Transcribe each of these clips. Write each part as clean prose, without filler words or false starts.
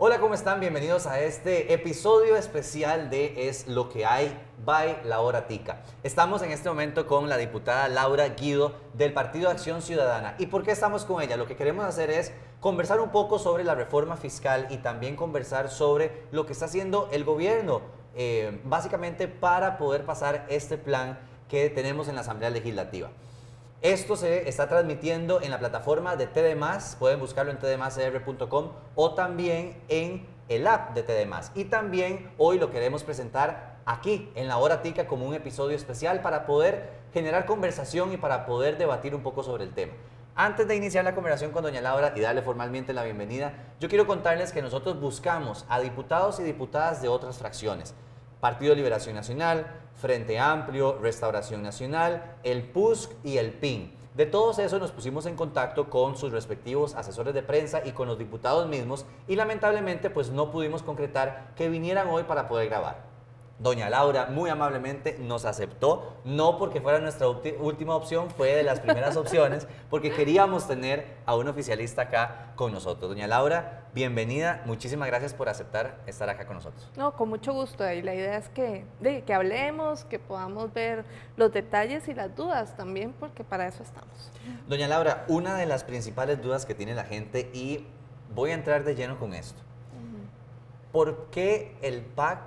Hola, ¿cómo están? Bienvenidos a este episodio especial de Es lo que hay by La Hora Tica. Estamos en este momento con la diputada Laura Guido del Partido Acción Ciudadana. ¿Y por qué estamos con ella? Lo que queremos hacer es conversar un poco sobre la reforma fiscal y también conversar sobre lo que está haciendo el gobierno, básicamente para poder pasar este plan que tenemos en la Asamblea Legislativa. Esto se está transmitiendo en la plataforma de TD+, pueden buscarlo en tdmascr.com o también en el app de TD+. Y también hoy lo queremos presentar aquí en La Hora Tica como un episodio especial para poder generar conversación y para poder debatir un poco sobre el tema. Antes de iniciar la conversación con doña Laura y darle formalmente la bienvenida, yo quiero contarles que nosotros buscamos a diputados y diputadas de otras fracciones. Partido de Liberación Nacional, Frente Amplio, Restauración Nacional, el PUSC y el PIN. De todos esos nos pusimos en contacto con sus respectivos asesores de prensa y con los diputados mismos y lamentablemente pues no pudimos concretar que vinieran hoy para poder grabar. Doña Laura muy amablemente nos aceptó, no porque fuera nuestra última opción, fue de las primeras opciones, porque queríamos tener a un oficialista acá con nosotros. Doña Laura, bienvenida, muchísimas gracias por aceptar estar acá con nosotros. No, con mucho gusto, y la idea es que hablemos, que podamos ver los detalles y las dudas también, porque para eso estamos. Doña Laura, una de las principales dudas que tiene la gente, y voy a entrar de lleno con esto, ¿por qué el PAC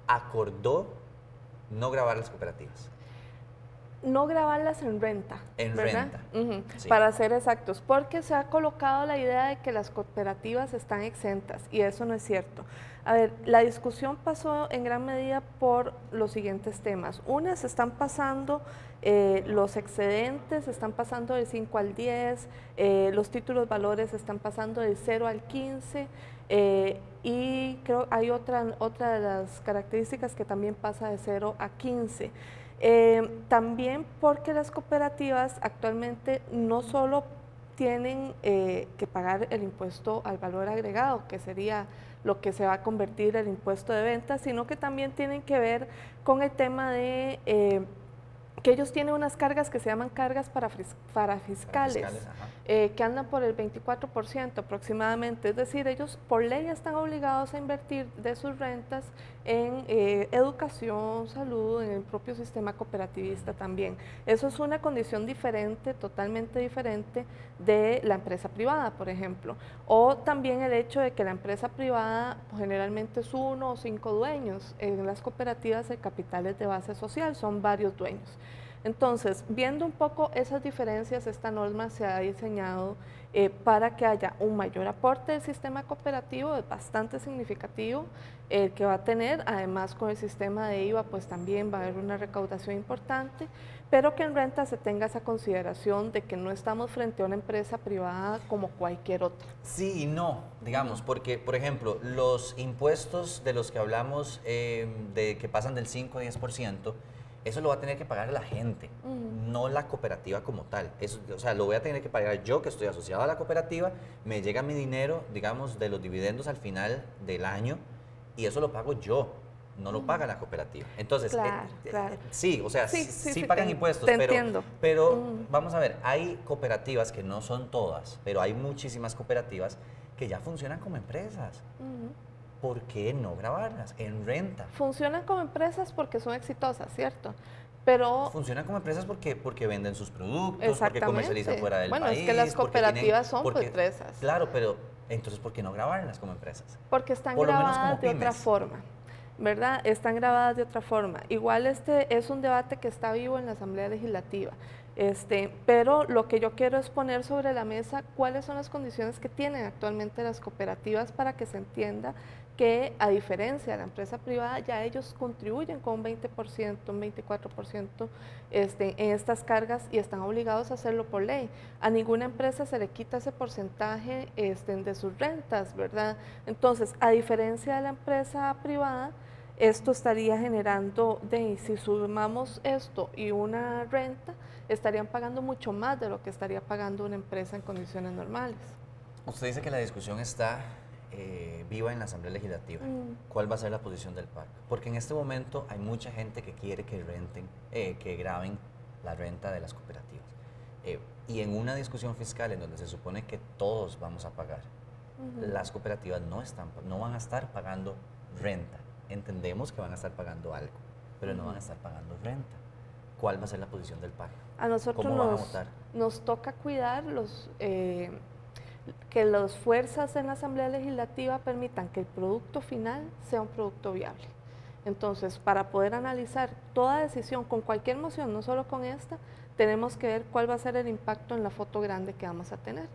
acordó no grabar las cooperativas? No grabarlas en renta. En ¿verdad? renta. Sí. Para ser exactos, porque se ha colocado la idea de que las cooperativas están exentas y eso no es cierto. A ver, la discusión pasó en gran medida por los siguientes temas. Una, se están pasando los excedentes, están pasando del 5 al 10, los títulos valores están pasando del 0 al 15, y creo hay otra de las características que también pasa de 0 a 15. También porque las cooperativas actualmente no solo tienen que pagar el impuesto al valor agregado, que sería lo que se va a convertir el impuesto de venta, sino que también tienen que ver con el tema de que ellos tienen unas cargas que se llaman cargas parafiscales, que andan por el 24% aproximadamente, es decir, ellos por ley están obligados a invertir de sus rentas en educación, salud, en el propio sistema cooperativista también. Eso es una condición diferente, totalmente diferente de la empresa privada, por ejemplo, o también el hecho de que la empresa privada pues, generalmente es 1 o 5 dueños, en las cooperativas el capital es de base social, son varios dueños. Entonces, viendo un poco esas diferencias, esta norma se ha diseñado para que haya un mayor aporte del sistema cooperativo, es bastante significativo, que va a tener, además con el sistema de IVA, pues también va a haber una recaudación importante, pero que en renta se tenga esa consideración de que no estamos frente a una empresa privada como cualquier otra. Sí y no, digamos, porque, por ejemplo, los impuestos de los que hablamos, de que pasan del 5 a 10%, eso lo va a tener que pagar la gente, no la cooperativa como tal. Eso, o sea, lo voy a tener que pagar yo, que estoy asociado a la cooperativa, me llega mi dinero, digamos, de los dividendos al final del año, y eso lo pago yo, no lo paga la cooperativa. Entonces, Claro. sí, o sea, sí pagan impuestos, te entiendo. pero vamos a ver, hay cooperativas que no son todas, pero hay muchísimas cooperativas que ya funcionan como empresas. ¿Por qué no grabarlas en renta? Funcionan como empresas porque son exitosas, ¿cierto? Pero funcionan como empresas porque venden sus productos, porque comercializan fuera del país. Bueno, es que las cooperativas son empresas. Claro, pero entonces, ¿por qué no grabarlas como empresas? Porque están grabadas de otra forma, ¿verdad? Están grabadas de otra forma. Igual este es un debate que está vivo en la Asamblea Legislativa. Pero lo que yo quiero es poner sobre la mesa cuáles son las condiciones que tienen actualmente las cooperativas para que se entienda que a diferencia de la empresa privada ya ellos contribuyen con un 20%, un 24% en estas cargas y están obligados a hacerlo por ley. A ninguna empresa se le quita ese porcentaje de sus rentas, ¿verdad? Entonces, a diferencia de la empresa privada, esto estaría generando, si sumamos esto y una renta, estarían pagando mucho más de lo que estaría pagando una empresa en condiciones normales. Usted dice que la discusión está viva en la Asamblea Legislativa. ¿Cuál va a ser la posición del PAC? Porque en este momento hay mucha gente que quiere que que graben la renta de las cooperativas. Y en una discusión fiscal en donde se supone que todos vamos a pagar, las cooperativas no van a estar pagando renta. Entendemos que van a estar pagando algo, pero no van a estar pagando renta. ¿Cuál va a ser la posición del PAC? A nosotros ¿Cómo van a votar? nos toca cuidar que las fuerzas en la Asamblea Legislativa permitan que el producto final sea un producto viable. Entonces, para poder analizar toda decisión con cualquier moción, no solo con esta, tenemos que ver cuál va a ser el impacto en la foto grande que vamos a tener.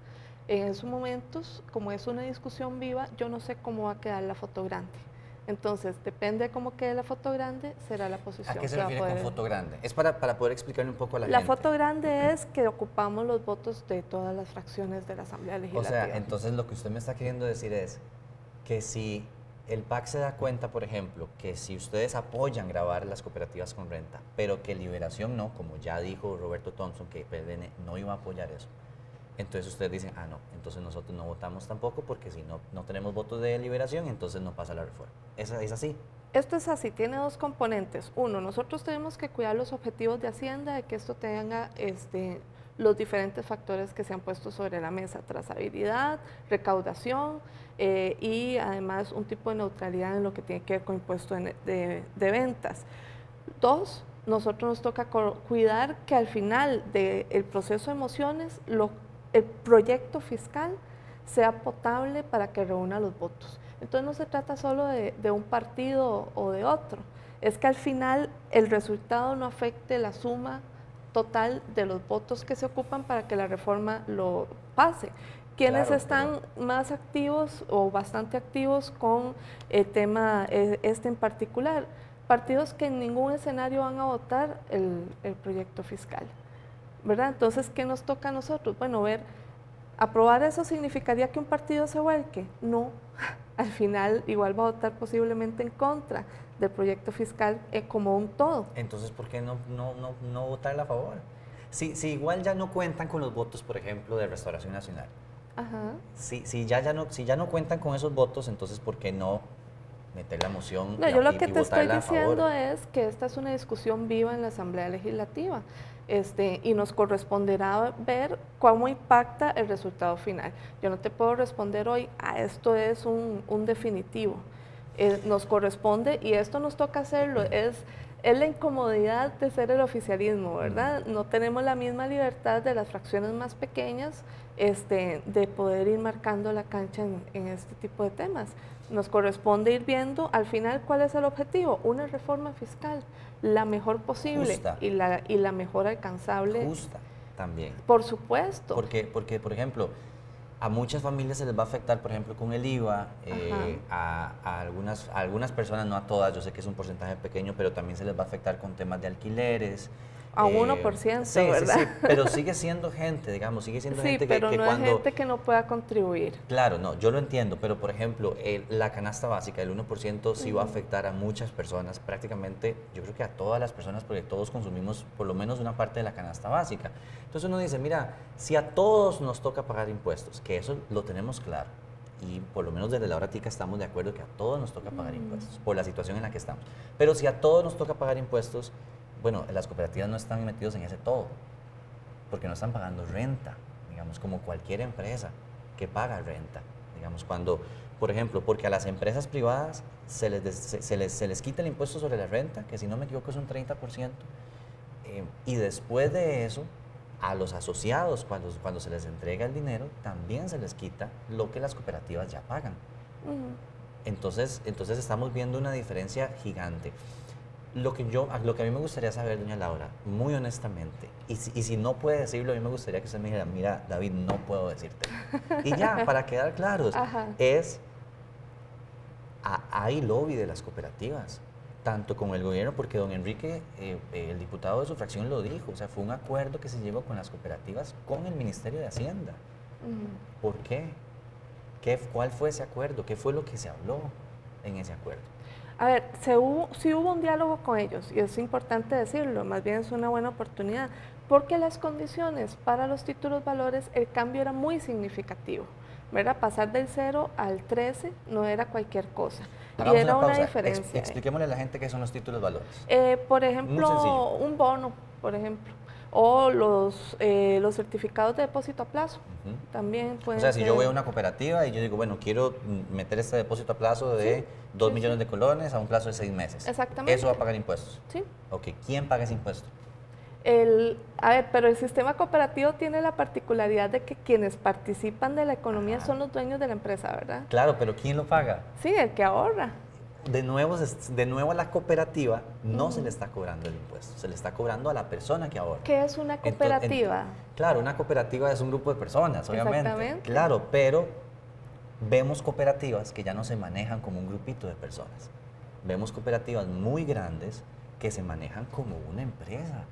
En esos momentos, como es una discusión viva, yo no sé cómo va a quedar la foto grande. Entonces, depende de cómo quede la foto grande, será la posición. ¿A qué se refiere con foto grande? Es para poder explicarle un poco a la gente. La foto grande es que ocupamos los votos de todas las fracciones de la Asamblea Legislativa. O sea, entonces lo que usted me está queriendo decir es que si el PAC se da cuenta, por ejemplo, que si ustedes apoyan grabar las cooperativas con renta, pero que Liberación no, como ya dijo Roberto Thompson, que PLN no iba a apoyar eso, entonces ustedes dicen, no, entonces nosotros no votamos tampoco porque si no tenemos votos de Liberación, entonces no pasa la reforma. ¿Es así? Esto es así, tiene dos componentes. Uno, nosotros tenemos que cuidar los objetivos de Hacienda, de que esto tenga los diferentes factores que se han puesto sobre la mesa, trazabilidad, recaudación y además un tipo de neutralidad en lo que tiene que ver con impuesto de ventas. Dos, nosotros nos toca cuidar que al final del proceso de mociones el proyecto fiscal sea potable para que reúna los votos. Entonces no se trata solo de un partido o de otro, es que al final el resultado no afecte la suma total de los votos que se ocupan para que la reforma lo pase. ¿Quiénes están más activos o bastante activos con el tema en particular? Partidos que en ningún escenario van a votar el proyecto fiscal, ¿verdad? Entonces, ¿qué nos toca a nosotros? Bueno, ¿aprobar eso significaría que un partido se vuelque? No, al final igual va a votar posiblemente en contra del proyecto fiscal como un todo. Entonces, ¿por qué no votarle a favor? Si igual ya no cuentan con los votos, por ejemplo, de Restauración Nacional. Ajá. Si ya no cuentan con esos votos, entonces ¿por qué no meter la moción no, yo lo que te estoy a favor? diciendo es que esta es una discusión viva en la Asamblea Legislativa y nos corresponderá ver cómo impacta el resultado final. Yo no te puedo responder hoy, esto es un definitivo. Nos corresponde y esto nos toca hacerlo, es la incomodidad de ser el oficialismo, ¿verdad? No tenemos la misma libertad de las fracciones más pequeñas de poder ir marcando la cancha en este tipo de temas. Nos corresponde ir viendo al final cuál es el objetivo, una reforma fiscal, la mejor posible. Justa. y la mejor alcanzable. Justa también. Por supuesto. Porque, por ejemplo, a muchas familias se les va a afectar, por ejemplo, con el IVA, a algunas personas, no a todas, yo sé que es un porcentaje pequeño, pero también se les va a afectar con temas de alquileres. A 1%, sí, ¿verdad? Sí, pero sigue siendo gente, digamos, sigue siendo gente pero que no cuando... es gente que no pueda contribuir. Claro, no, yo lo entiendo, pero por ejemplo, la canasta básica, el 1% sí va a afectar a muchas personas, prácticamente, yo creo que a todas las personas, porque todos consumimos por lo menos una parte de la canasta básica. Entonces uno dice, mira, si a todos nos toca pagar impuestos, que eso lo tenemos claro, y por lo menos desde la hora tica estamos de acuerdo que a todos nos toca pagar impuestos, por la situación en la que estamos. Pero si a todos nos toca pagar impuestos, bueno, las cooperativas no están metidos en ese todo, porque no están pagando renta, digamos, como cualquier empresa que paga renta. Digamos, cuando, por ejemplo, porque a las empresas privadas se les quita el impuesto sobre la renta, que si no me equivoco es un 30%, y después de eso, a los asociados, cuando se les entrega el dinero, también se les quita lo que las cooperativas ya pagan. Entonces estamos viendo una diferencia gigante. Lo que a mí me gustaría saber, doña Laura, muy honestamente, y si no puede decirlo, a mí me gustaría que usted me dijera, mira, David, no puedo decirte. Y ya, para quedar claros, hay lobby de las cooperativas, tanto con el gobierno, porque don Enrique, el diputado de su fracción lo dijo, o sea, fue un acuerdo que se llegó con las cooperativas, con el Ministerio de Hacienda. ¿Por qué? ¿Cuál fue ese acuerdo? ¿Qué fue lo que se habló en ese acuerdo? A ver, sí hubo un diálogo con ellos y es importante decirlo, más bien es una buena oportunidad, porque las condiciones para los títulos valores, el cambio era muy significativo, ¿verdad? Pasar del 0 al 13 no era cualquier cosa. Hagamos y era una pausa. Diferencia. Expliquémosle a la gente qué son los títulos valores. Por ejemplo, un bono, por ejemplo. O los certificados de depósito a plazo, también pueden O sea, si ser. yo voy a una cooperativa y yo digo, bueno, quiero meter este depósito a plazo de 2 millones de colones a un plazo de 6 meses. Exactamente. ¿Eso va a pagar impuestos? Sí. Ok, ¿quién paga ese impuesto? A ver, pero el sistema cooperativo tiene la particularidad de que quienes participan de la economía son los dueños de la empresa, ¿verdad? Claro, pero ¿quién lo paga? Sí, el que ahorra. De nuevo a la cooperativa no se le está cobrando el impuesto, se le está cobrando a la persona que ahorra. ¿Qué es una cooperativa? Claro, una cooperativa es un grupo de personas, obviamente. Exactamente. Claro, pero vemos cooperativas que ya no se manejan como un grupito de personas. Vemos cooperativas muy grandes que se manejan como una empresa.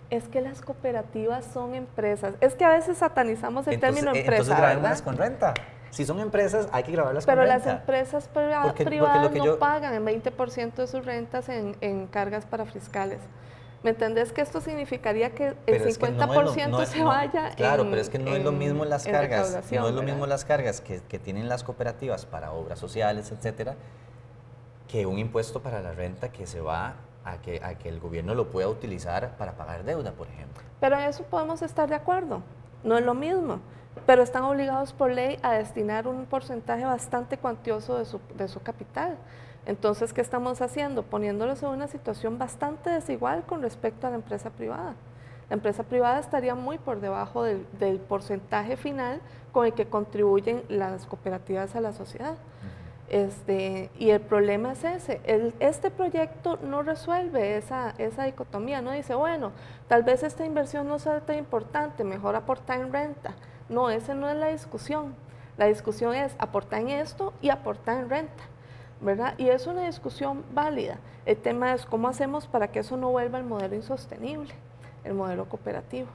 Es que las cooperativas son empresas. Es que a veces satanizamos el término empresa, Entonces grabémoslas ¿verdad? con renta. Si son empresas, hay que grabarlas con Pero renta. las empresas Porque privadas lo que no pagan el 20% de sus rentas en cargas para fiscales. ¿Me entendés que esto significaría que el 50% se vaya Claro, pero es que no es lo mismo las cargas, no es lo mismo ¿verdad? las cargas que tienen las cooperativas para obras sociales, etcétera, que un impuesto para la renta que se va a que el gobierno lo pueda utilizar para pagar deuda, por ejemplo. Pero en eso podemos estar de acuerdo, no es lo mismo, pero están obligados por ley a destinar un porcentaje bastante cuantioso de su capital. Entonces, ¿qué estamos haciendo? Poniéndolos en una situación bastante desigual con respecto a la empresa privada. La empresa privada estaría muy por debajo del porcentaje final con el que contribuyen las cooperativas a la sociedad. Y el problema es ese, este proyecto no resuelve esa dicotomía, no dice, bueno, tal vez esta inversión no sea tan importante, mejor aportar en renta. No, esa no es la discusión. La discusión es aportar en esto y aportar en renta, ¿verdad? Y es una discusión válida. El tema es cómo hacemos para que eso no vuelva el modelo insostenible, el modelo cooperativo.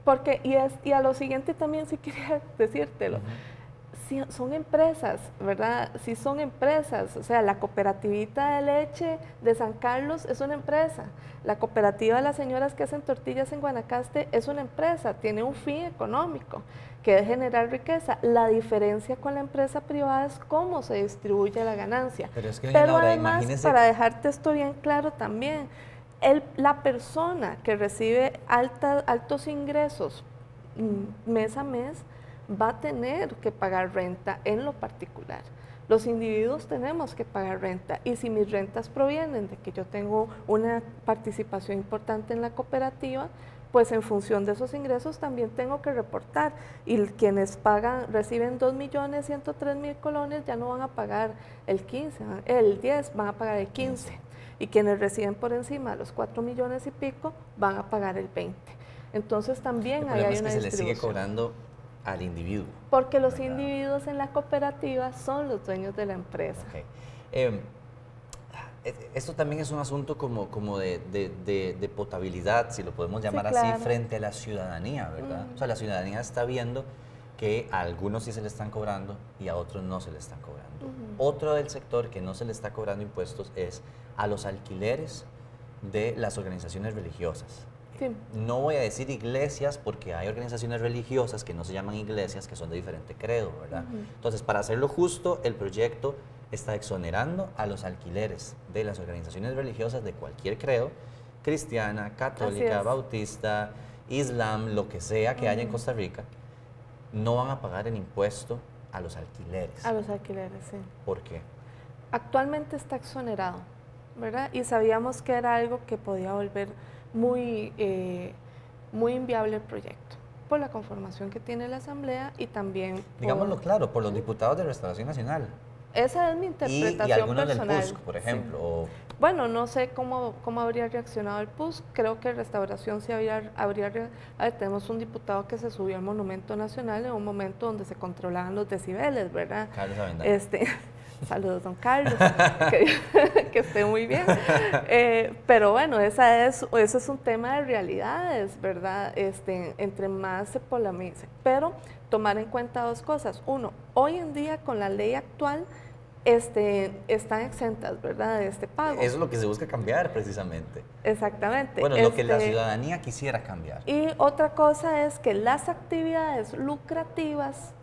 Porque, y a lo siguiente también sí quería decírtelo, si son empresas, ¿verdad? Si son empresas, o sea, la cooperativita de leche de San Carlos es una empresa, la cooperativa de las señoras que hacen tortillas en Guanacaste es una empresa, tiene un fin económico, que es generar riqueza. La diferencia con la empresa privada es cómo se distribuye la ganancia. Pero es que, Laura, además, para dejarte esto bien claro también, la persona que recibe altos ingresos mes a mes, va a tener que pagar renta en lo particular. Los individuos tenemos que pagar renta y si mis rentas provienen de que yo tengo una participación importante en la cooperativa, pues en función de esos ingresos también tengo que reportar y quienes reciben 2.103.000 colones ya no van a pagar el 15, el 10, van a pagar el 15 y quienes reciben por encima de los 4 millones y pico van a pagar el 20. Entonces también hay una distribución. Se le sigue cobrando al individuo. Porque los individuos en la cooperativa son los dueños de la empresa. Okay. Esto también es un asunto como de potabilidad, si lo podemos llamar así, frente a la ciudadanía, ¿verdad? O sea, la ciudadanía está viendo que a algunos sí se le están cobrando y a otros no se le están cobrando. Otro del sector que no se le está cobrando impuestos es a los alquileres de las organizaciones religiosas. Sí. No voy a decir iglesias porque hay organizaciones religiosas que no se llaman iglesias, que son de diferente credo, ¿verdad? Entonces, para hacerlo justo, el proyecto está exonerando a los alquileres de las organizaciones religiosas de cualquier credo, cristiana, católica, bautista, islam, lo que sea que haya en Costa Rica, no van a pagar el impuesto a los alquileres. A los alquileres, sí. ¿Por qué? Actualmente está exonerado, ¿verdad? Y sabíamos que era algo que podía volver muy inviable el proyecto, por la conformación que tiene la Asamblea y también digámoslo claro, por los diputados de Restauración Nacional. Esa es mi interpretación y algunos personal. del PUSC, por ejemplo. Sí. Bueno, no sé cómo habría reaccionado el PUSC, creo que Restauración sí tenemos un diputado que se subió al Monumento Nacional en un momento donde se controlaban los decibeles, ¿verdad? Carlos Avendaño. Saludos, don Carlos, que esté muy bien. Pero bueno, ese es un tema de realidades, ¿verdad? Entre más se polemice. Pero tomar en cuenta dos cosas. Uno, hoy en día con la ley actual están exentas, ¿verdad?, de este pago. Eso es lo que se busca cambiar precisamente. Exactamente. Bueno, lo que la ciudadanía quisiera cambiar. Y otra cosa es que las actividades lucrativas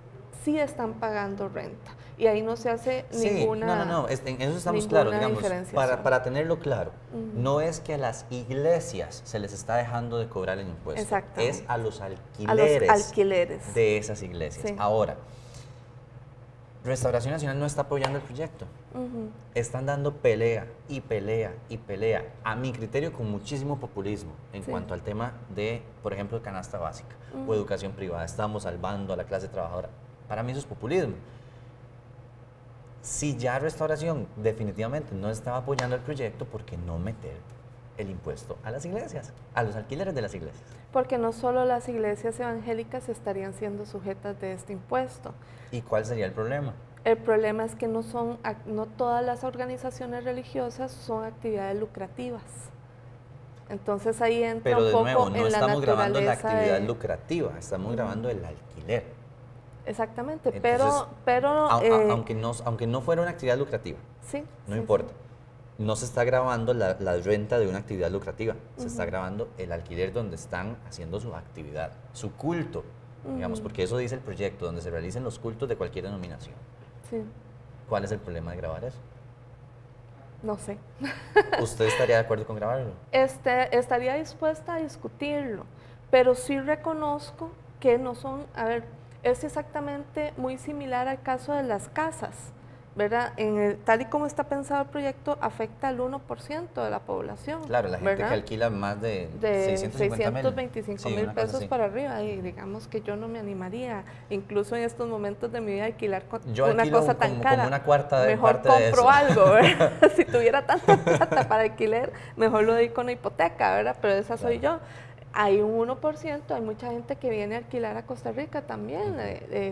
sí están pagando renta. y ahí no se hace ninguna. No, en eso estamos claros, digamos, diferenciación. para tenerlo claro, no es que a las iglesias se les está dejando de cobrar el impuesto, es a los alquileres, de esas iglesias. Sí. Ahora, Restauración Nacional no está apoyando el proyecto. Están dando pelea y pelea y pelea, a mi criterio con muchísimo populismo en cuanto al tema de, por ejemplo, canasta básica o educación privada. Estamos salvando a la clase trabajadora. Para mí eso es populismo. Si ya Restauración definitivamente no estaba apoyando el proyecto, ¿por qué no meter el impuesto a las iglesias, a los alquileres de las iglesias? Porque no solo las iglesias evangélicas estarían siendo sujetas de este impuesto. ¿Y cuál sería el problema? El problema es que no todas las organizaciones religiosas son actividades lucrativas. Entonces ahí entra un poco nuevo, no en la estamos grabando la naturaleza actividad lucrativa, estamos grabando el alquiler. Exactamente, Entonces, pero aunque no fuera una actividad lucrativa, no importa. Sí. No se está grabando la renta de una actividad lucrativa, se está grabando el alquiler donde están haciendo su actividad, su culto, digamos, porque eso dice el proyecto, donde se realicen los cultos de cualquier denominación. Sí. ¿Cuál es el problema de grabar eso? No sé. ¿Usted estaría de acuerdo con grabarlo? Estaría dispuesta a discutirlo, pero sí reconozco que no son, a ver, es exactamente muy similar al caso de las casas, ¿verdad? Tal y como está pensado el proyecto, afecta al 1% de la población. Claro, la gente ¿verdad? que alquila más de 625,000 pesos para arriba, y digamos que yo no me animaría, incluso en estos momentos de mi vida, a alquilar una cosa tan cara. Como una cuarta de mejor parte de compro eso. Algo, ¿verdad? Si tuviera tanta plata para alquiler, mejor lo doy con una hipoteca, ¿verdad? Pero esa soy yo. Hay un 1%, hay mucha gente que viene a alquilar a Costa Rica también,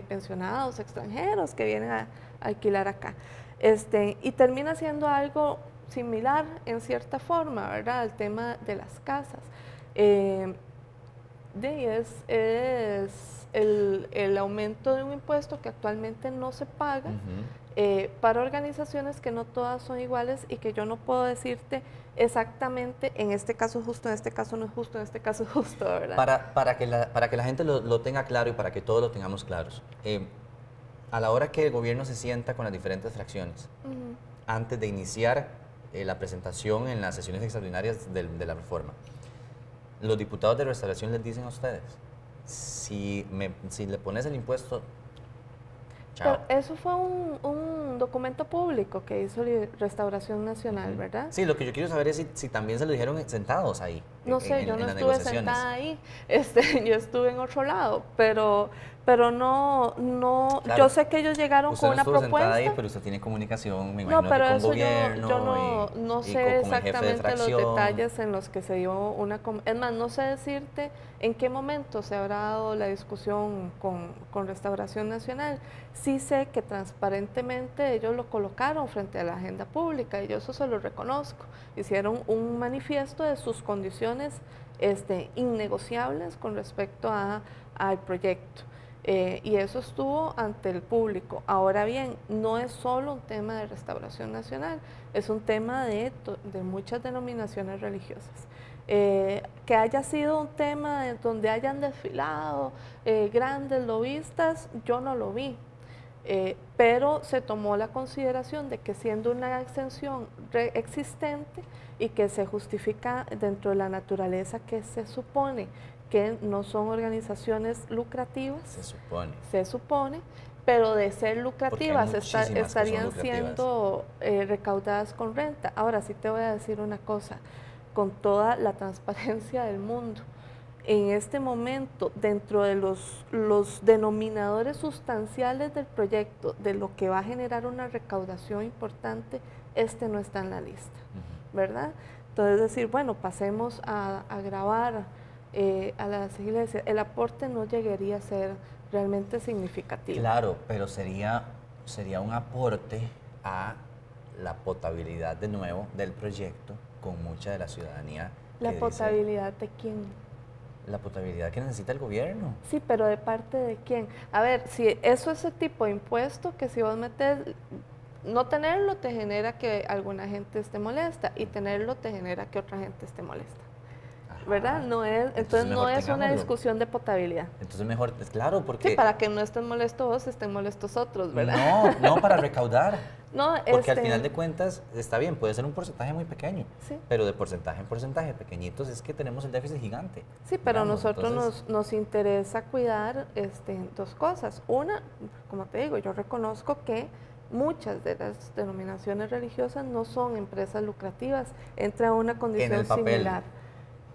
pensionados extranjeros que vienen a alquilar acá. Y termina siendo algo similar en cierta forma, ¿verdad? Al tema de las casas. Es el aumento de un impuesto que actualmente no se paga para organizaciones que no todas son iguales y que yo no puedo decirte exactamente en este caso justo, en este caso no es justo, en este caso es justo, ¿verdad? Para que la gente lo tenga claro y para que todos lo tengamos claros, a la hora que el gobierno se sienta con las diferentes fracciones, antes de iniciar la presentación en las sesiones extraordinarias de la reforma, los diputados de Restauración les dicen a ustedes, si le pones el impuesto, chao. Pero eso fue un documento público que hizo Restauración Nacional, ¿verdad? Sí, lo que yo quiero saber es si también se lo dijeron sentados ahí. No sé, yo no estuve sentada ahí, yo estuve en otro lado, pero no, claro, yo sé que ellos llegaron con una propuesta. Usted no estuvo sentada ahí, pero usted tiene comunicación, me imagino, no, pero que con eso gobierno yo no sé exactamente los de detalles en los que se dio es más, no sé decirte en qué momento se habrá dado la discusión con Restauración Nacional. Sí sé que transparentemente ellos lo colocaron frente a la agenda pública y yo eso se lo reconozco. Hicieron un manifiesto de sus condiciones innegociables con respecto al proyecto. Y eso estuvo ante el público. Ahora bien, no es solo un tema de Restauración Nacional, es un tema de muchas denominaciones religiosas. Que haya sido un tema donde hayan desfilado grandes lobistas, yo no lo vi. Pero se tomó la consideración de que siendo una exención existente y que se justifica dentro de la naturaleza que se supone que no son organizaciones lucrativas, se supone, pero de ser lucrativas estarían siendo recaudadas con renta. Ahora sí te voy a decir una cosa, con toda la transparencia del mundo, en este momento, dentro de los denominadores sustanciales del proyecto, de lo que va a generar una recaudación importante, no está en la lista, ¿verdad? Entonces decir, bueno, pasemos a grabar a las iglesias, el aporte no llegaría a ser realmente significativo. Claro, pero sería un aporte a la potabilidad de nuevo del proyecto con mucha de la ciudadanía. ¿La potabilidad de quién? La potabilidad que necesita el gobierno. Sí, pero ¿de parte de quién? A ver, si eso es el tipo de impuesto que si vos metes, no tenerlo te genera que alguna gente esté molesta y tenerlo te genera que otra gente esté molesta. ¿verdad? No es, entonces no es una discusión de potabilidad. Entonces mejor, es claro, porque... Sí, para que no estén molestos vos, estén molestos otros, ¿verdad? No, no para recaudar. No, porque al final de cuentas, está bien, puede ser un porcentaje muy pequeño, sí, pero de porcentaje en porcentaje pequeñitos es que tenemos el déficit gigante. Sí, pero nosotros nos interesa cuidar dos cosas. Una, como te digo, yo reconozco que muchas de las denominaciones religiosas no son empresas lucrativas, entra a una condición similar.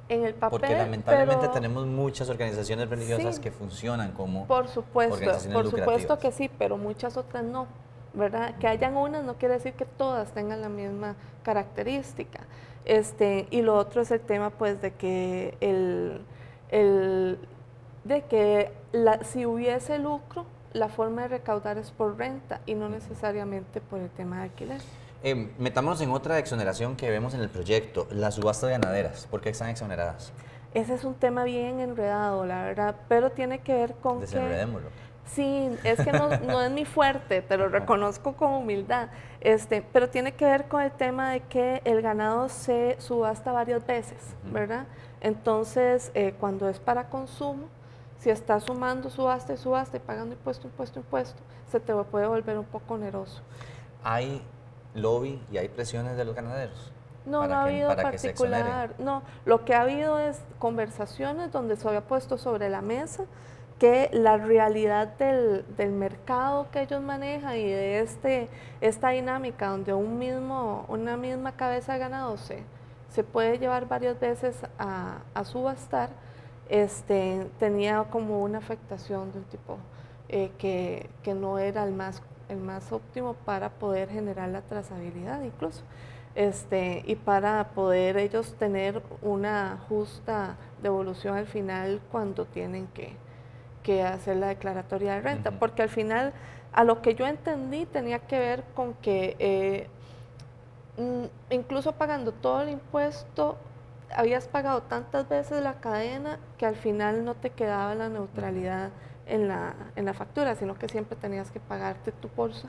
En el papel, porque lamentablemente tenemos muchas organizaciones religiosas que funcionan como organizaciones lucrativas. Por supuesto que sí, pero muchas otras no, ¿verdad? Que hayan unas no quiere decir que todas tengan la misma característica. Y lo otro es el tema, pues, de que si hubiese lucro, la forma de recaudar es por renta y no necesariamente por el tema de alquiler. Metámonos en otra exoneración que vemos en el proyecto, las subastas ganaderas. ¿Por qué están exoneradas? Ese es un tema bien enredado, la verdad, pero tiene que ver con Desenredémoslo. Sí, es que no es mi fuerte, te lo reconozco con humildad, pero tiene que ver con el tema de que el ganado se subasta varias veces, ¿verdad? Entonces, cuando es para consumo, si estás sumando subasta y pagando impuesto, se te puede volver un poco oneroso. ¿Hay lobby y hay presiones de los ganaderos? No, no ha habido particular. No, lo que ha habido es conversaciones donde se había puesto sobre la mesa que la realidad del mercado que ellos manejan y de esta dinámica donde una misma cabeza de ganado se puede llevar varias veces a subastar, tenía como una afectación de un tipo que no era el más óptimo para poder generar la trazabilidad incluso. Y para poder ellos tener una justa devolución al final cuando tienen que hacer la declaratoria de renta, porque al final, a lo que yo entendí, tenía que ver con que incluso pagando todo el impuesto, habías pagado tantas veces la cadena que al final no te quedaba la neutralidad en la factura, sino que siempre tenías que pagarte tu bolsa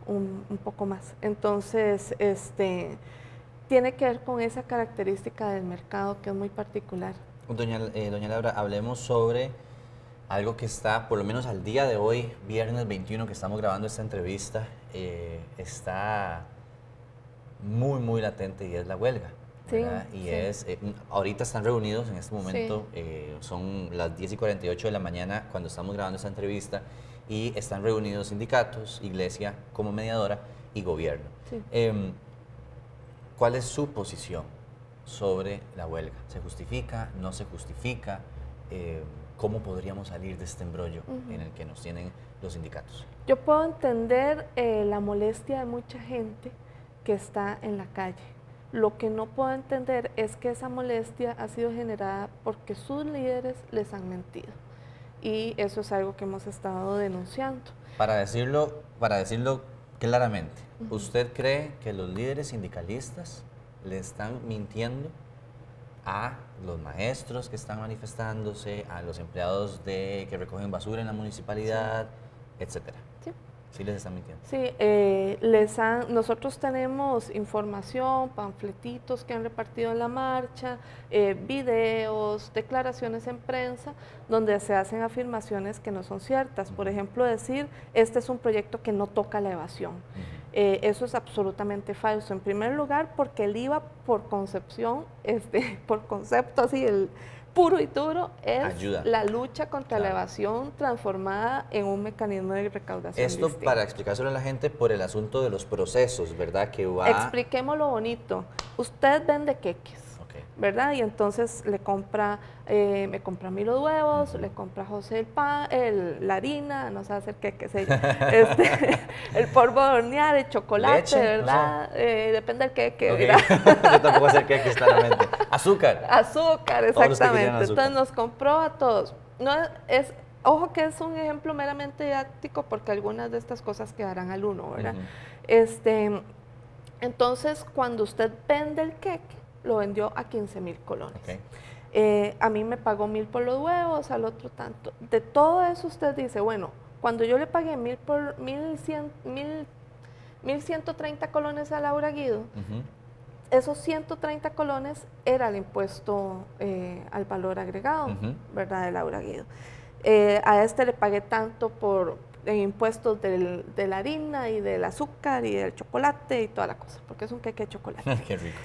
un poco más. Entonces, tiene que ver con esa característica del mercado que es muy particular. Doña Laura, hablemos sobre algo que está, por lo menos al día de hoy, viernes 21 que estamos grabando esta entrevista, está muy, muy latente y es la huelga. Sí, y ahorita están reunidos en este momento, son las 10:48 de la mañana cuando estamos grabando esta entrevista y están reunidos sindicatos, iglesia como mediadora y gobierno. Sí. ¿Cuál es su posición sobre la huelga? ¿Se justifica? ¿No se justifica? ¿Cómo podríamos salir de este embrollo en el que nos tienen los sindicatos? Yo puedo entender la molestia de mucha gente que está en la calle. Lo que no puedo entender es que esa molestia ha sido generada porque sus líderes les han mentido. Y eso es algo que hemos estado denunciando. Para decirlo claramente, ¿usted cree que los líderes sindicalistas le están mintiendo a los maestros que están manifestándose, a los empleados que recogen basura en la municipalidad, etcétera? Sí. ¿Sí les están mintiendo? Sí, nosotros tenemos información, panfletitos que han repartido en la marcha, videos, declaraciones en prensa, donde se hacen afirmaciones que no son ciertas. Por ejemplo, decir, este es un proyecto que no toca la evasión. Eso es absolutamente falso. En primer lugar, porque el IVA por concepción, por concepto así, el puro y duro, es la lucha contra la evasión transformada en un mecanismo de recaudación. Esto distinto. Para explicárselo a la gente por el asunto de los procesos, ¿verdad? Expliquémoslo bonito. Usted vende queques, ¿verdad? Y entonces me compra a mí los huevos, le compra a José el pan, la harina, no sé hacer queques ella, el polvo de hornear, el chocolate, leche, ¿verdad? Depende del queque. Yo tampoco sé queques, claramente. Azúcar. Azúcar, exactamente. Entonces nos compró a todos. Ojo que es un ejemplo meramente didáctico porque algunas de estas cosas quedarán al uno, ¿verdad? Entonces, cuando usted vende el queque, lo vendió a 15,000 colones. A mí me pagó 1,000 por los huevos, al otro tanto. De todo eso usted dice, bueno, cuando yo le pagué 1,130 colones a Laura Guido, esos 130 colones era el impuesto al valor agregado, ¿verdad? De Laura Guido. A este le pagué tanto por impuestos de la harina y del azúcar y del chocolate y toda la cosa, porque es un queque de chocolate. Qué rico.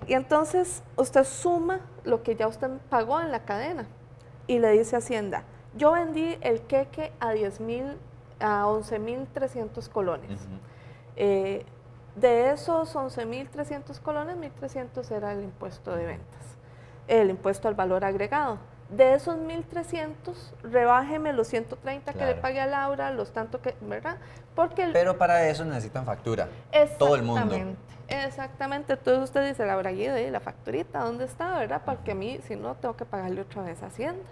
Y entonces usted suma lo que ya usted pagó en la cadena y le dice a Hacienda, yo vendí el queque a 11.300 colones. De esos 11.300 colones, 1.300 era el impuesto de ventas, el impuesto al valor agregado. De esos 1.300, rebájeme los 130 que le pagué a Laura, los tanto que, ¿verdad? Pero para eso necesitan factura, todo el mundo. Exactamente, entonces usted dice, Laura Guido, la facturita, ¿dónde está, verdad? Porque a mí, si no, tengo que pagarle otra vez a Hacienda.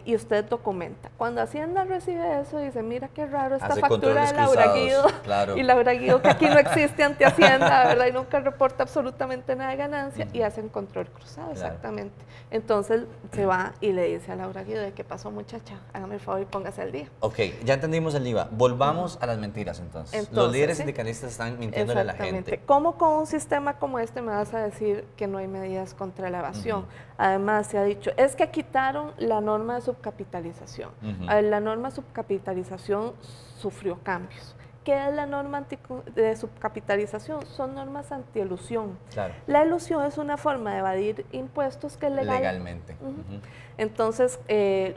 Y usted documenta. Cuando Hacienda recibe eso, dice, mira qué raro esta factura de Laura Guido. Claro. Y Laura Guido, que aquí no existe ante Hacienda, ¿verdad? Y nunca reporta absolutamente nada de ganancia, y hacen control cruzado, exactamente. Entonces se va y le dice a Laura Guido, ¿de qué pasó, muchacha? Hágame el favor y póngase al día. Ok, ya entendimos el IVA. Volvamos a las mentiras entonces. Los líderes sindicalistas están mintiéndole a la gente. ¿Cómo con un sistema como este me vas a decir que no hay medidas contra la evasión? Además, se ha dicho, es que quitaron la norma de subcapitalización. La norma de subcapitalización sufrió cambios. ¿Qué es la norma de subcapitalización? Son normas antielusión. Claro. La elusión es una forma de evadir impuestos que es legal. Legalmente. Entonces,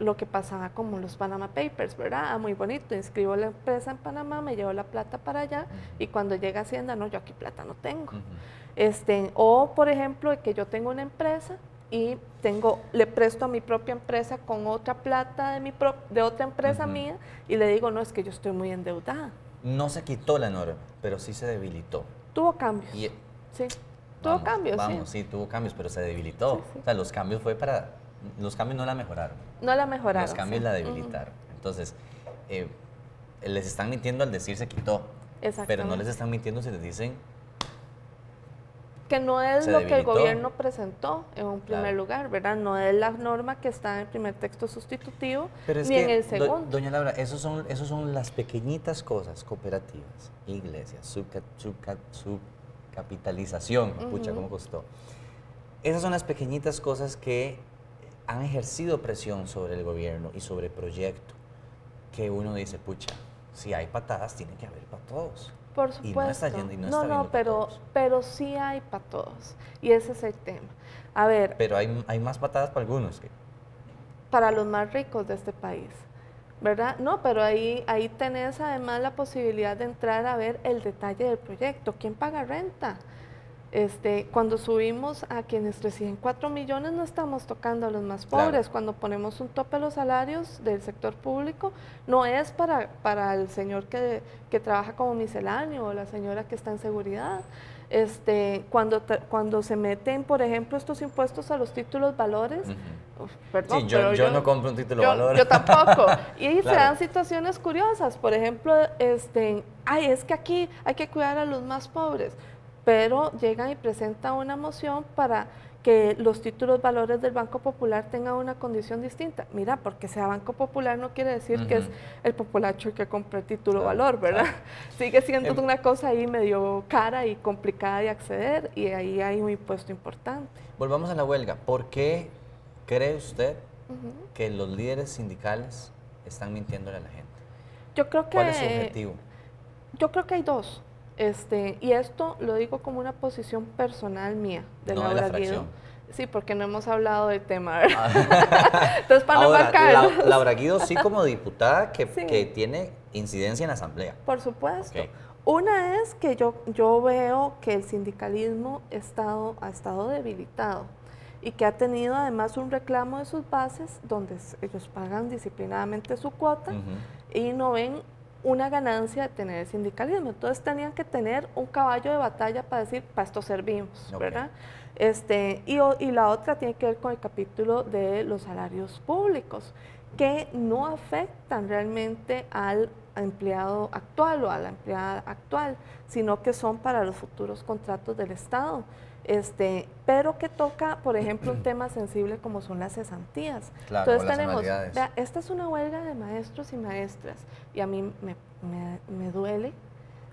lo que pasaba como los Panama Papers, ¿verdad? Muy bonito, inscribo la empresa en Panamá, me llevo la plata para allá y cuando llega Hacienda, no, yo aquí plata no tengo. O, por ejemplo, que yo tengo una empresa y le presto a mi propia empresa con otra plata de otra empresa mía y le digo, no, es que yo estoy muy endeudada. No se quitó la norma, pero sí se debilitó. Tuvo cambios. Sí, tuvo cambios. Sí, tuvo cambios, pero se debilitó. O sea, los cambios los cambios no la mejoraron. No la mejoraron. Los cambios la debilitaron. Entonces, les están mintiendo al decir se quitó, pero no les están mintiendo si les dicen que no es lo que el gobierno presentó en un primer lugar, ¿verdad? No es la norma que está en el primer texto sustitutivo, ni en el segundo. Doña Laura, esos son las pequeñitas cosas, cooperativas, iglesias, subcapitalización, pucha, ¿cómo costó? Esas son las pequeñitas cosas que han ejercido presión sobre el gobierno y sobre el proyecto, que uno dice, pucha, si hay patadas, tiene que haber para todos. Por supuesto. Y no está yendo y no está viendo pero sí hay para todos. Y ese es el tema. A ver. Pero hay más patadas para algunos. Para los más ricos de este país, ¿verdad? No, pero ahí tenés además la posibilidad de entrar a ver el detalle del proyecto. ¿Quién paga renta? Cuando subimos a quienes reciben 4 millones no estamos tocando a los más pobres. Claro. Cuando ponemos un tope a los salarios del sector público, no es para el señor que trabaja como misceláneo o la señora que está en seguridad. Cuando se meten, por ejemplo, estos impuestos a los títulos valores, perdón, sí, yo no compro un título valor. Yo tampoco. Y se dan situaciones curiosas. Por ejemplo, es que aquí hay que cuidar a los más pobres, pero llegan y presentan una moción para que los títulos valores del Banco Popular tengan una condición distinta. Mira, porque sea Banco Popular no quiere decir que es el populacho el que compra el título valor, ¿verdad? Sigue siendo una cosa ahí medio cara y complicada de acceder, y ahí hay un impuesto importante. Volvamos a la huelga. ¿Por qué cree usted que los líderes sindicales están mintiéndole a la gente? ¿Cuál es su objetivo? Yo creo que hay dos. Y esto lo digo como una posición personal mía, de Laura Guido. Sí, porque no hemos hablado del tema, ¿verdad? Entonces, para no marcarlo. Laura Guido sí como diputada que tiene incidencia en la Asamblea. Por supuesto. Una es que yo veo que el sindicalismo ha estado debilitado y que ha tenido además un reclamo de sus bases donde ellos pagan disciplinadamente su cuota y no ven una ganancia de tener el sindicalismo. Entonces tenían que tener un caballo de batalla para decir, para esto servimos, ¿verdad? Y la otra tiene que ver con el capítulo de los salarios públicos, que no afectan realmente al empleado actual o a la empleada actual, sino que son para los futuros contratos del Estado. Pero que toca, por ejemplo, un tema sensible como son las cesantías. Claro, entonces tenemos, vea, esta es una huelga de maestros y maestras, y a mí me duele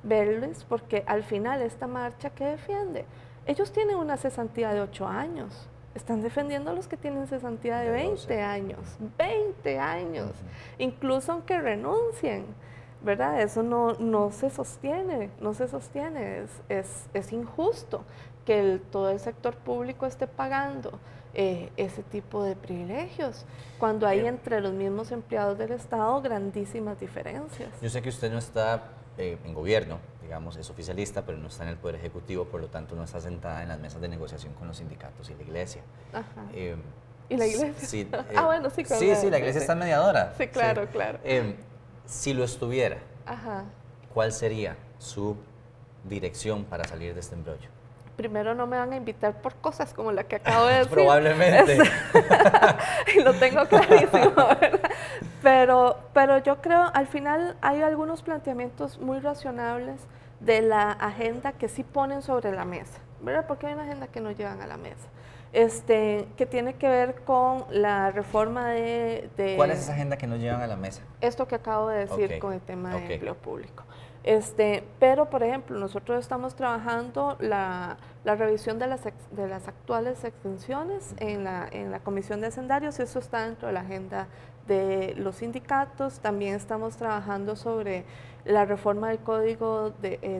verles, porque al final esta marcha que defiende, ellos tienen una cesantía de 8 años, están defendiendo a los que tienen cesantía de 20 años, 20 años, incluso aunque renuncien, ¿verdad? Eso no se sostiene, no se sostiene, es injusto que todo el sector público esté pagando ese tipo de privilegios, cuando hay entre los mismos empleados del Estado grandísimas diferencias. Yo sé que usted no está en gobierno, digamos, es oficialista, pero no está en el Poder Ejecutivo, por lo tanto no está sentada en las mesas de negociación con los sindicatos y la Iglesia. Ajá. ¿Y la Iglesia? Sí, bueno, sí, claro. Sí, la Iglesia está mediadora. Sí, claro, claro. Si lo estuviera, ajá, ¿cuál sería su dirección para salir de este embrollo? Primero, no me van a invitar por cosas como la que acabo de decir. Probablemente. Y lo tengo clarísimo, ¿verdad? Pero yo creo, al final, hay algunos planteamientos muy razonables de la agenda que sí ponen sobre la mesa, ¿verdad? Porque hay una agenda que no llevan a la mesa. Que tiene que ver con la reforma de... ¿Cuál es esa agenda que no llevan a la mesa? Esto que acabo de decir con el tema de empleo público. Pero, por ejemplo, nosotros estamos trabajando la revisión de las actuales extensiones en la Comisión de Hacendarios, y eso está dentro de la agenda de los sindicatos. También estamos trabajando sobre la reforma del Código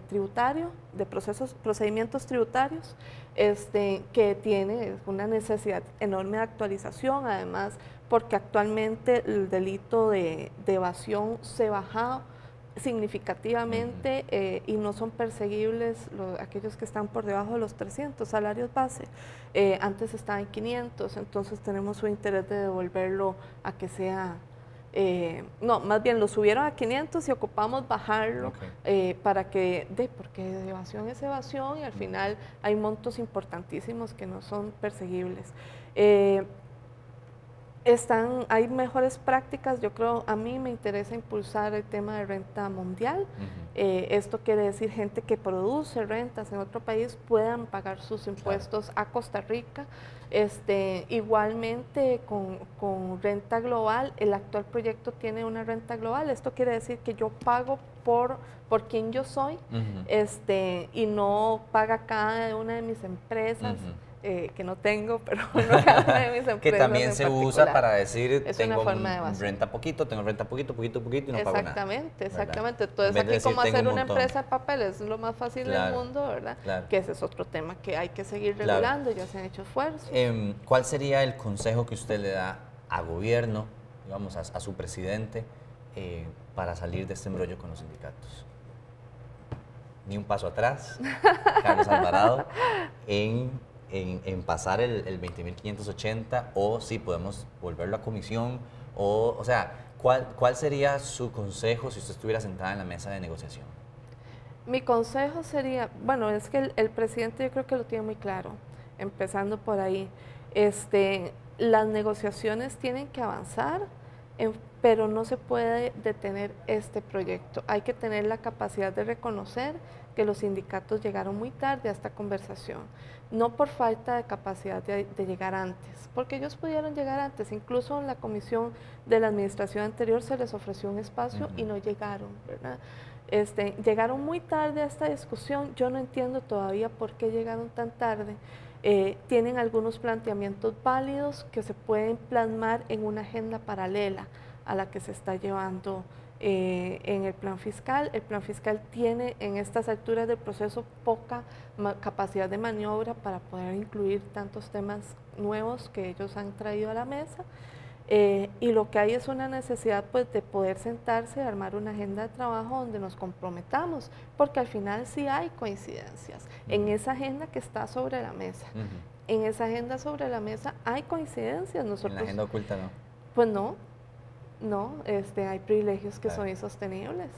Tributario, de procedimientos tributarios, que tiene una necesidad enorme de actualización, además porque actualmente el delito de evasión se ha bajado significativamente y no son perseguibles aquellos que están por debajo de los 300 salarios base. Antes estaba en 500, entonces tenemos un interés de devolverlo a que sea... no, más bien lo subieron a 500 y ocupamos bajarlo para que, porque evasión es evasión y al final hay montos importantísimos que no son perseguibles. Hay mejores prácticas, yo creo, a mí me interesa impulsar el tema de renta mundial. Esto quiere decir gente que produce rentas en otro país puedan pagar sus impuestos a Costa Rica. Igualmente con renta global, el actual proyecto tiene una renta global. Esto quiere decir que yo pago por quien yo soy, y no paga cada una de mis empresas. Que no tengo, pero no cada una de mis empresas. Que también se usa para decir, tengo renta poquito y no pago nada. Exactamente. Entonces aquí como hacer una empresa de papel es lo más fácil del mundo, ¿verdad? Claro. Que ese es otro tema que hay que seguir regulando, ya se han hecho esfuerzos. ¿Cuál sería el consejo que usted le da a gobierno, digamos, a su presidente, para salir de este embrollo con los sindicatos? Ni un paso atrás, Carlos Alvarado, en pasar el 20.580, o si podemos volverlo a comisión, o sea, ¿cuál sería su consejo si usted estuviera sentada en la mesa de negociación? Mi consejo sería, bueno, es que el presidente yo creo que lo tiene muy claro, empezando por ahí. Las negociaciones tienen que avanzar, pero no se puede detener este proyecto. Hay que tener la capacidad de reconocer que los sindicatos llegaron muy tarde a esta conversación, no por falta de capacidad de llegar antes, porque ellos pudieron llegar antes, incluso en la comisión de la administración anterior se les ofreció un espacio y no llegaron, ¿verdad? Llegaron muy tarde a esta discusión, yo no entiendo todavía por qué llegaron tan tarde. Tienen algunos planteamientos válidos que se pueden plasmar en una agenda paralela a la que se está llevando en el plan fiscal. El plan fiscal tiene en estas alturas del proceso poca capacidad de maniobra para poder incluir tantos temas nuevos que ellos han traído a la mesa. Y lo que hay es una necesidad pues, de poder sentarse y armar una agenda de trabajo donde nos comprometamos, porque al final sí hay coincidencias en esa agenda que está sobre la mesa. En esa agenda sobre la mesa hay coincidencias. Nosotros, en la agenda oculta no. Pues no, hay privilegios que son insostenibles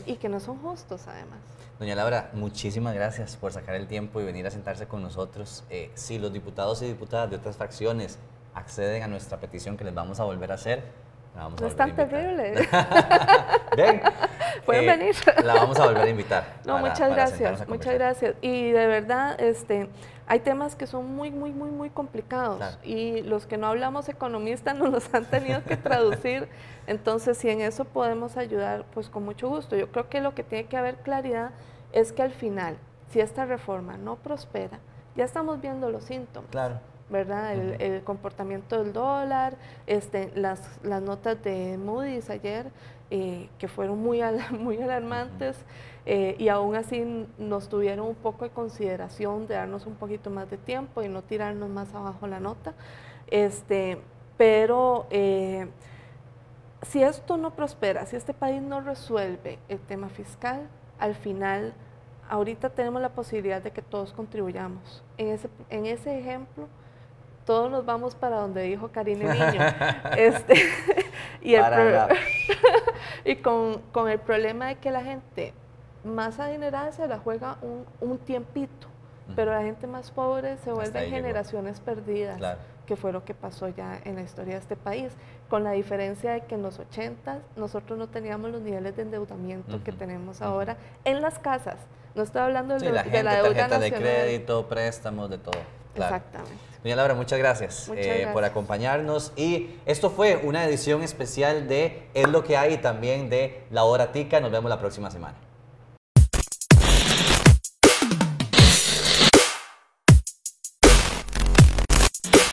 y que no son justos además. Doña Laura, muchísimas gracias por sacar el tiempo y venir a sentarse con nosotros. Si los diputados y diputadas de otras fracciones acceden a nuestra petición que les vamos a volver a hacer, La vamos a No es volver tan a invitar. terrible. Bien. Pueden venir. La vamos a volver a invitar. No, para muchas sentarnos a gracias, muchas conversar. gracias. Y de verdad, hay temas que son muy complicados. Claro. Y los que no hablamos economistas nos los han tenido que traducir. Entonces, si en eso podemos ayudar, pues con mucho gusto. Yo creo que lo que tiene que haber claridad es que al final, si esta reforma no prospera, ya estamos viendo los síntomas. Claro. ¿Verdad? El comportamiento del dólar, las notas de Moody's ayer, que fueron muy alarmantes, y aún así nos tuvieron un poco de consideración de darnos un poquito más de tiempo y no tirarnos más abajo la nota. Pero si esto no prospera, si este país no resuelve el tema fiscal, al final, ahorita tenemos la posibilidad de que todos contribuyamos. En ese ejemplo, todos nos vamos para donde dijo Karine Niño. Y con el problema de que la gente más adinerada se la juega un tiempito, pero la gente más pobre se vuelve generaciones perdidas, claro, que fue lo que pasó ya en la historia de este país, con la diferencia de que en los 80 nosotros no teníamos los niveles de endeudamiento que tenemos ahora en las casas. No estoy hablando de la deuda tarjeta nacional. de crédito, préstamos, de todo. Claro. Exactamente. Doña Laura, muchas gracias, por acompañarnos. Y esto fue una edición especial de Es lo que hay y también de La Hora Tica. Nos vemos la próxima semana.